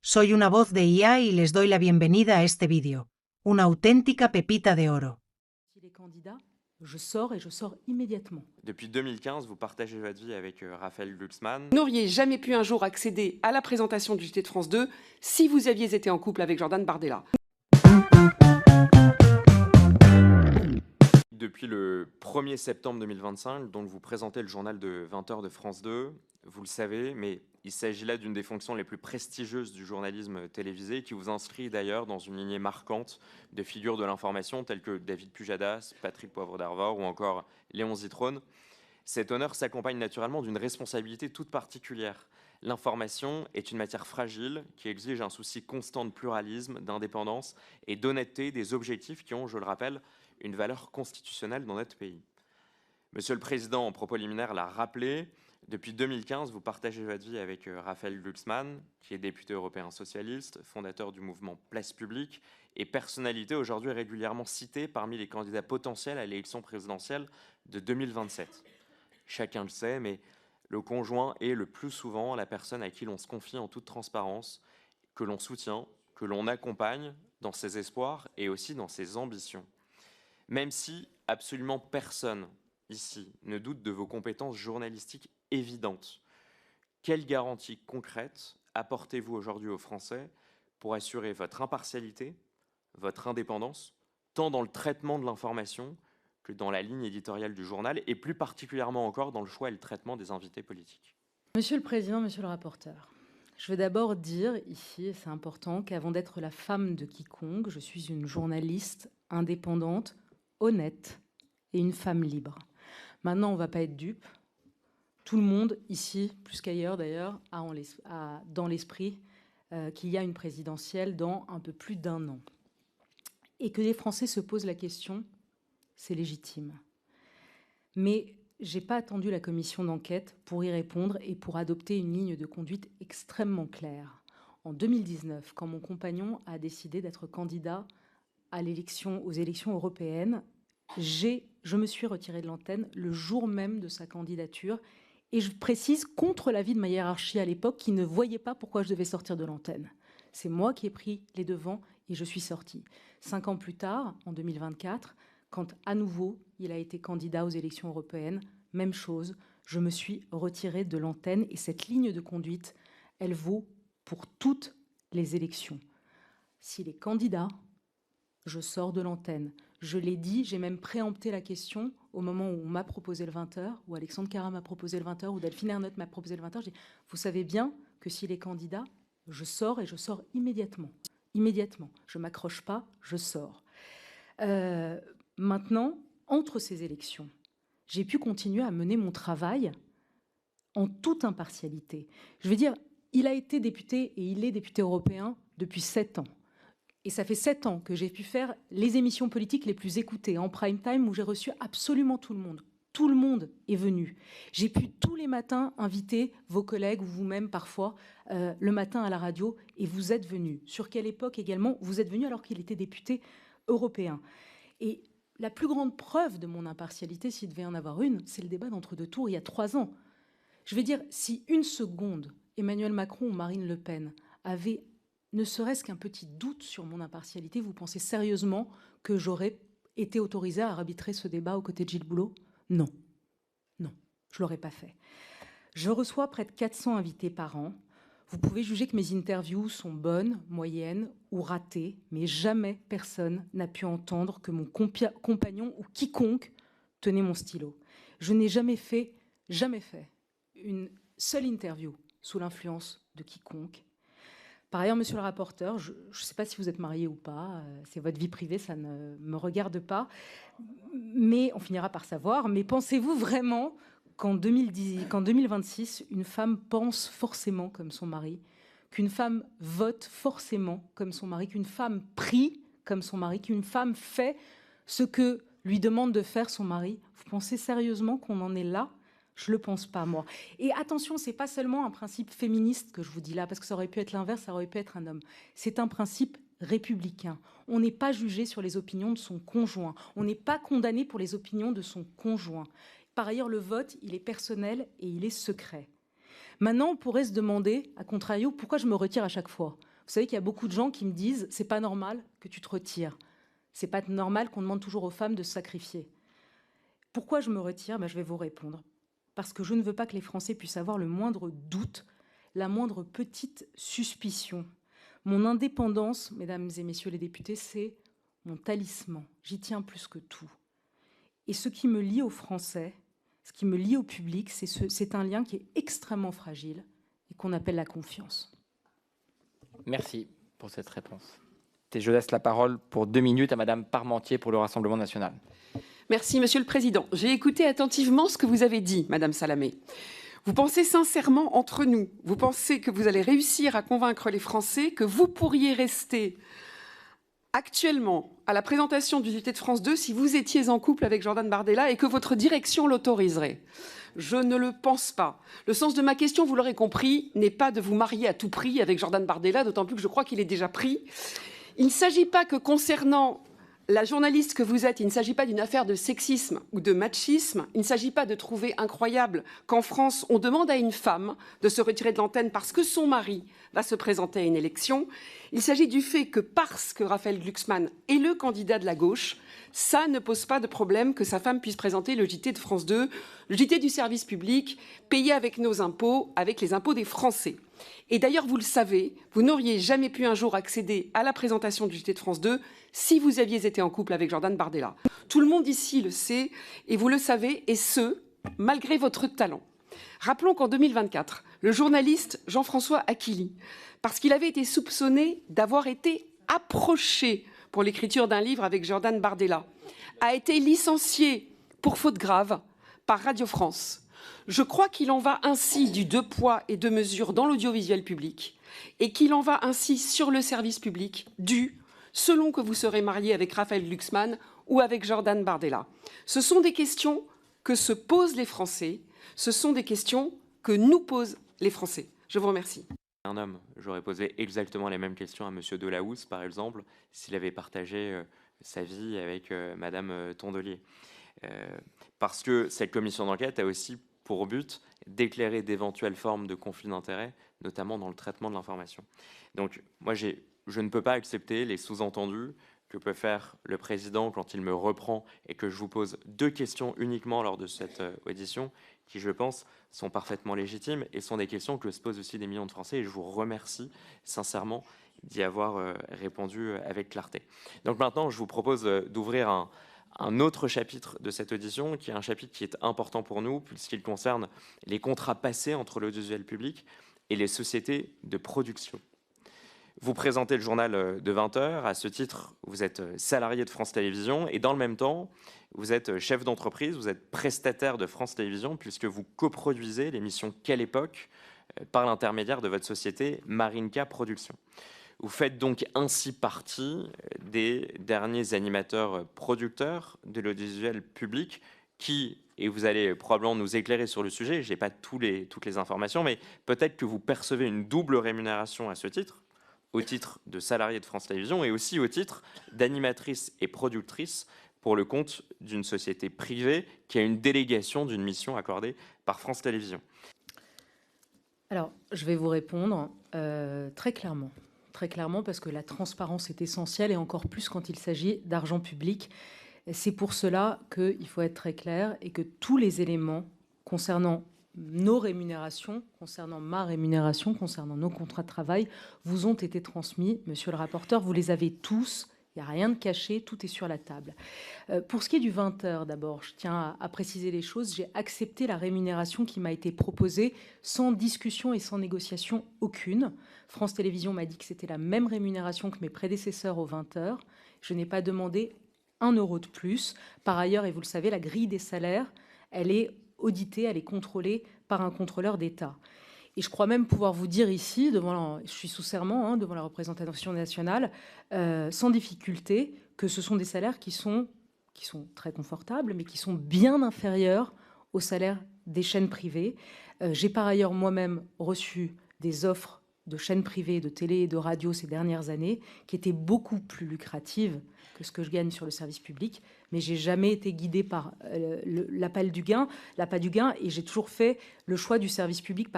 Soy una voz de IA y les doy la bienvenida a este vídeo. Una auténtica pepita de oro. S'il est candidat, je sors et je sors immédiatement. Depuis 2015, vous partagez votre vie avec Raphaël Glucksmann. Vous n'auriez jamais pu un jour accéder à la présentation du JT de France 2 si vous aviez été en couple avec Jordan Bardella. Depuis le 1er septembre 2025, donc vous présentez le journal de 20h de France 2, vous le savez, mais il s'agit là d'une des fonctions les plus prestigieuses du journalisme télévisé, qui vous inscrit d'ailleurs dans une lignée marquante de figures de l'information telles que David Pujadas, Patrick Poivre d'Arvor ou encore Léon Zitrone. Cet honneur s'accompagne naturellement d'une responsabilité toute particulière. L'information est une matière fragile qui exige un souci constant de pluralisme, d'indépendance et d'honnêteté des objectifs qui ont, je le rappelle, une valeur constitutionnelle dans notre pays. Monsieur le Président, en propos liminaire, l'a rappelé, depuis 2015, vous partagez votre vie avec Raphaël Glucksmann, qui est député européen socialiste, fondateur du mouvement Place Publique et personnalité aujourd'hui régulièrement citée parmi les candidats potentiels à l'élection présidentielle de 2027. Chacun le sait, mais le conjoint est le plus souvent la personne à qui l'on se confie en toute transparence, que l'on soutient, que l'on accompagne dans ses espoirs et aussi dans ses ambitions. Même si absolument personne ici ne doute de vos compétences journalistiques évidentes, quelles garanties concrètes apportez-vous aujourd'hui aux Français pour assurer votre impartialité, votre indépendance, tant dans le traitement de l'information que dans la ligne éditoriale du journal, et plus particulièrement encore dans le choix et le traitement des invités politiques? Monsieur le Président, Monsieur le rapporteur, je veux d'abord dire ici, et c'est important, qu'avant d'être la femme de quiconque, je suis une journaliste indépendante, honnête et une femme libre. Maintenant, on ne va pas être dupe. Tout le monde, ici, plus qu'ailleurs d'ailleurs, a dans l'esprit qu'il y a une présidentielle dans un peu plus d'1 an. Et que les Français se posent la question, c'est légitime. Mais je n'ai pas attendu la commission d'enquête pour y répondre et pour adopter une ligne de conduite extrêmement claire. En 2019, quand mon compagnon a décidé d'être candidat aux élections européennes, je me suis retirée de l'antenne le jour même de sa candidature. Et je précise, contre l'avis de ma hiérarchie à l'époque, qui ne voyait pas pourquoi je devais sortir de l'antenne. C'est moi qui ai pris les devants et je suis sortie. 5 ans plus tard, en 2024, quand à nouveau il a été candidat aux élections européennes, même chose, je me suis retirée de l'antenne. Et cette ligne de conduite, elle vaut pour toutes les élections. S'il est candidat, je sors de l'antenne. Je l'ai dit, j'ai même préempté la question au moment où on m'a proposé le 20h, où Alexandre Carra m'a proposé le 20h, où Delphine Ernotte m'a proposé le 20h. J'ai dit, vous savez bien que s'il est candidat, je sors et je sors immédiatement. Immédiatement. Je ne m'accroche pas, je sors. Maintenant, entre ces élections, j'ai pu continuer à mener mon travail en toute impartialité. Je veux dire, il a été député et il est député européen depuis 7 ans. Et ça fait 7 ans que j'ai pu faire les émissions politiques les plus écoutées en prime time où j'ai reçu absolument tout le monde. Tout le monde est venu. J'ai pu tous les matins inviter vos collègues ou vous-même parfois le matin à la radio et vous êtes venus. Sur quelle époque également vous êtes venus alors qu'il était député européen. Et la plus grande preuve de mon impartialité, s'il devait y en avoir une, c'est le débat d'entre-deux tours il y a 3 ans. Je veux dire, si une seconde, Emmanuel Macron ou Marine Le Pen avaient ne serait-ce qu'un petit doute sur mon impartialité, vous pensez sérieusement que j'aurais été autorisée à arbitrer ce débat aux côtés de Gilles Boulot? Non. Non, je ne l'aurais pas fait. Je reçois près de 400 invités par an. Vous pouvez juger que mes interviews sont bonnes, moyennes ou ratées, mais jamais personne n'a pu entendre que mon compagnon ou quiconque tenait mon stylo. Je n'ai jamais fait une seule interview sous l'influence de quiconque. Par ailleurs, monsieur le rapporteur, je ne sais pas si vous êtes marié ou pas, c'est votre vie privée, ça ne me regarde pas, mais on finira par savoir. Mais pensez-vous vraiment qu'en 2026, une femme pense forcément comme son mari, qu'une femme vote forcément comme son mari, qu'une femme prie comme son mari, qu'une femme fait ce que lui demande de faire son mari? Vous pensez sérieusement qu'on en est là ? Je ne le pense pas, moi. Et attention, ce n'est pas seulement un principe féministe que je vous dis là, parce que ça aurait pu être l'inverse, ça aurait pu être un homme. C'est un principe républicain. On n'est pas jugé sur les opinions de son conjoint. On n'est pas condamné pour les opinions de son conjoint. Par ailleurs, le vote, il est personnel et il est secret. Maintenant, on pourrait se demander, à contrario, pourquoi je me retire à chaque fois. Vous savez qu'il y a beaucoup de gens qui me disent « c'est pas normal que tu te retires. C'est pas normal qu'on demande toujours aux femmes de se sacrifier. » Pourquoi je me retire? Je vais vous répondre. Parce que je ne veux pas que les Français puissent avoir le moindre doute, la moindre petite suspicion. Mon indépendance, mesdames et messieurs les députés, c'est mon talisman. J'y tiens plus que tout. Et ce qui me lie aux Français, ce qui me lie au public, c'est un lien qui est extrêmement fragile et qu'on appelle la confiance. Merci pour cette réponse. Et je laisse la parole pour 2 minutes à Madame Parmentier pour le Rassemblement national. Merci, Monsieur le Président. J'ai écouté attentivement ce que vous avez dit, Madame Salamé. Vous pensez sincèrement entre nous, vous pensez que vous allez réussir à convaincre les Français que vous pourriez rester actuellement à la présentation du JT de France 2 si vous étiez en couple avec Jordan Bardella et que votre direction l'autoriserait? Je ne le pense pas. Le sens de ma question, vous l'aurez compris, n'est pas de vous marier à tout prix avec Jordan Bardella, d'autant plus que je crois qu'il est déjà pris. Il ne s'agit pas que concernant la journaliste que vous êtes, il ne s'agit pas d'une affaire de sexisme ou de machisme. Il ne s'agit pas de trouver incroyable qu'en France, on demande à une femme de se retirer de l'antenne parce que son mari va se présenter à une élection. Il s'agit du fait que parce que Raphaël Glucksmann est le candidat de la gauche, ça ne pose pas de problème que sa femme puisse présenter le JT de France 2, le JT du service public, payé avec nos impôts, avec les impôts des Français. Et d'ailleurs, vous le savez, vous n'auriez jamais pu un jour accéder à la présentation du JT de France 2 si vous aviez été en couple avec Jordan Bardella. Tout le monde ici le sait, et vous le savez, et ce, malgré votre talent. Rappelons qu'en 2024, le journaliste Jean-François Aquili, parce qu'il avait été soupçonné d'avoir été approché pour l'écriture d'un livre avec Jordan Bardella, a été licencié pour faute grave par Radio France. Je crois qu'il en va ainsi du 2 poids et 2 mesures dans l'audiovisuel public et qu'il en va ainsi sur le service public selon que vous serez marié avec Raphaël Glucksmann ou avec Jordan Bardella. Ce sont des questions que se posent les Français, ce sont des questions que nous posent les Français. Je vous remercie. Un homme, j'aurais posé exactement les mêmes questions à M. Delahousse, par exemple, s'il avait partagé sa vie avec Mme Tondelier. Parce que cette commission d'enquête a aussi pour but d'éclairer d'éventuelles formes de conflits d'intérêts, notamment dans le traitement de l'information. Donc, moi, je ne peux pas accepter les sous-entendus que peut faire le président quand il me reprend et que je vous pose 2 questions uniquement lors de cette audition, qui, je pense, sont parfaitement légitimes et sont des questions que se posent aussi des millions de Français. Et je vous remercie sincèrement d'y avoir répondu avec clarté. Donc maintenant, je vous propose d'ouvrir un autre chapitre de cette audition, qui est un chapitre qui est important pour nous, puisqu'il concerne les contrats passés entre l'audiovisuel public et les sociétés de production. Vous présentez le journal de 20 heures. À ce titre, vous êtes salarié de France Télévisions et dans le même temps, vous êtes chef d'entreprise, vous êtes prestataire de France Télévisions puisque vous coproduisez l'émission Quelle époque par l'intermédiaire de votre société Marinka Productions. Vous faites donc ainsi partie des derniers animateurs producteurs de l'audiovisuel public qui, et vous allez probablement nous éclairer sur le sujet, je n'ai pas toutes les informations, mais peut-être que vous percevez une double rémunération à ce titre, au titre de salarié de France Télévisions et aussi au titre d'animatrice et productrice pour le compte d'une société privée qui a une délégation d'une mission accordée par France Télévisions. Alors, je vais vous répondre très clairement parce que la transparence est essentielle et encore plus quand il s'agit d'argent public. C'est pour cela qu'il faut être très clair et que tous les éléments concernant nos rémunérations, concernant ma rémunération, concernant nos contrats de travail, vous ont été transmis, monsieur le rapporteur, vous les avez tous, il n'y a rien de caché, tout est sur la table. Pour ce qui est du 20h, d'abord, je tiens à préciser les choses, j'ai accepté la rémunération qui m'a été proposée sans discussion et sans négociation aucune. France Télévisions m'a dit que c'était la même rémunération que mes prédécesseurs aux 20h, je n'ai pas demandé 1 euro de plus. Par ailleurs, et vous le savez, la grille des salaires, elle est auditée, elle est contrôlée par un contrôleur d'État. Et je crois même pouvoir vous dire ici, je suis sous serment devant la représentation nationale, sans difficulté, que ce sont des salaires qui sont très confortables, mais qui sont bien inférieurs aux salaires des chaînes privées. J'ai par ailleurs moi-même reçu des offres de chaînes privées, de télé et de radio ces dernières années, qui étaient beaucoup plus lucratives que ce que je gagne sur le service public, mais j'ai jamais été guidée par l'appât du gain, et j'ai toujours fait le choix du service public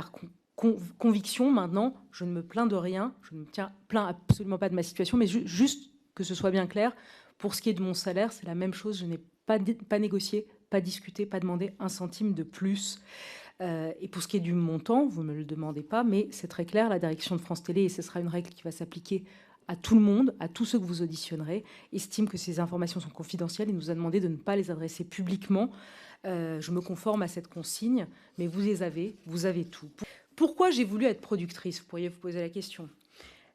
conviction. Maintenant, je ne me plains de rien, je ne me plains absolument pas de ma situation, mais juste que ce soit bien clair, pour ce qui est de mon salaire, c'est la même chose, je n'ai pas négocié, pas discuté, pas demandé un centime de plus. Et pour ce qui est du montant, vous ne me le demandez pas, mais c'est très clair, la direction de France Télé, et ce sera une règle qui va s'appliquer à tout le monde, à tous ceux que vous auditionnerez, estime que ces informations sont confidentielles et nous a demandé de ne pas les adresser publiquement. Je me conforme à cette consigne, mais vous avez tout. Pourquoi j'ai voulu être productrice? Vous pourriez vous poser la question.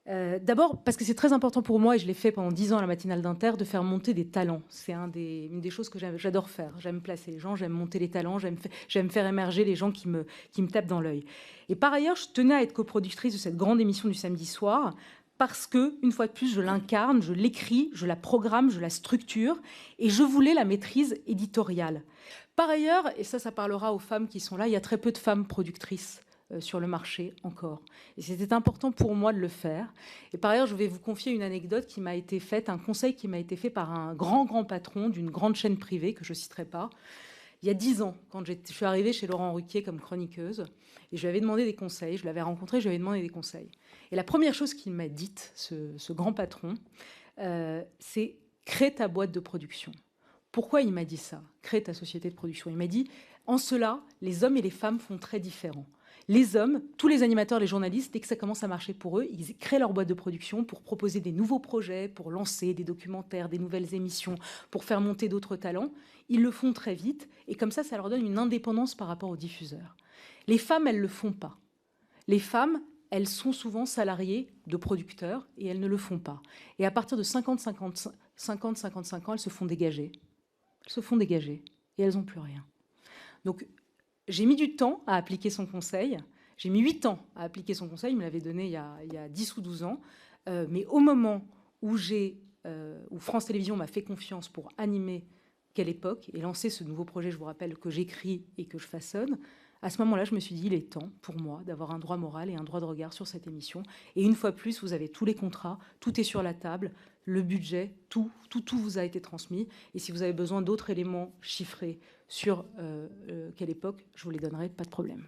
D'abord, parce que c'est très important pour moi, et je l'ai fait pendant 10 ans à la matinale d'Inter, de faire monter des talents. C'est une des choses que j'adore faire. J'aime placer les gens, j'aime monter les talents, j'aime faire émerger les gens qui me tapent dans l'œil. Et par ailleurs, je tenais à être coproductrice de cette grande émission du samedi soir, parce que, une fois de plus, je l'incarne, je l'écris, je la programme, je la structure, et je voulais la maîtrise éditoriale. Par ailleurs, et ça parlera aux femmes qui sont là, il y a très peu de femmes productrices sur le marché encore. Et c'était important pour moi de le faire. Et par ailleurs, je vais vous confier une anecdote qui m'a été faite, un conseil qui m'a été fait par un grand patron d'une grande chaîne privée, que je ne citerai pas, il y a 10 ans, quand je suis arrivée chez Laurent Ruquier comme chroniqueuse, et je lui avais demandé des conseils, je l'avais rencontré, je lui avais demandé des conseils. Et la première chose qu'il m'a dite, ce grand patron, c'est « crée ta boîte de production ». Pourquoi il m'a dit ça? Crée ta société de production. Il m'a dit, en cela, les hommes et les femmes font très différents. Les hommes, tous les animateurs, les journalistes, dès que ça commence à marcher pour eux, ils créent leur boîte de production pour proposer des nouveaux projets, pour lancer des documentaires, des nouvelles émissions, pour faire monter d'autres talents. Ils le font très vite et comme ça leur donne une indépendance par rapport aux diffuseurs. Les femmes, elles ne le font pas. Les femmes, elles sont souvent salariées de producteurs et elles ne le font pas. Et à partir de 50-55 ans, elles se font dégager. Elles se font dégager et elles n'ont plus rien. Donc, j'ai mis du temps à appliquer son conseil. J'ai mis 8 ans à appliquer son conseil. Il me l'avait donné il y a 10 ou 12 ans. Mais au moment où France Télévisions m'a fait confiance pour animer Quelle époque et lancer ce nouveau projet, je vous rappelle, que j'écris et que je façonne, à ce moment-là, je me suis dit, il est temps pour moi d'avoir un droit moral et un droit de regard sur cette émission. Et une fois plus, vous avez tous les contrats, tout est sur la table, le budget, tout vous a été transmis. Et si vous avez besoin d'autres éléments chiffrés sur Quelle époque, je vous les donnerai, pas de problème.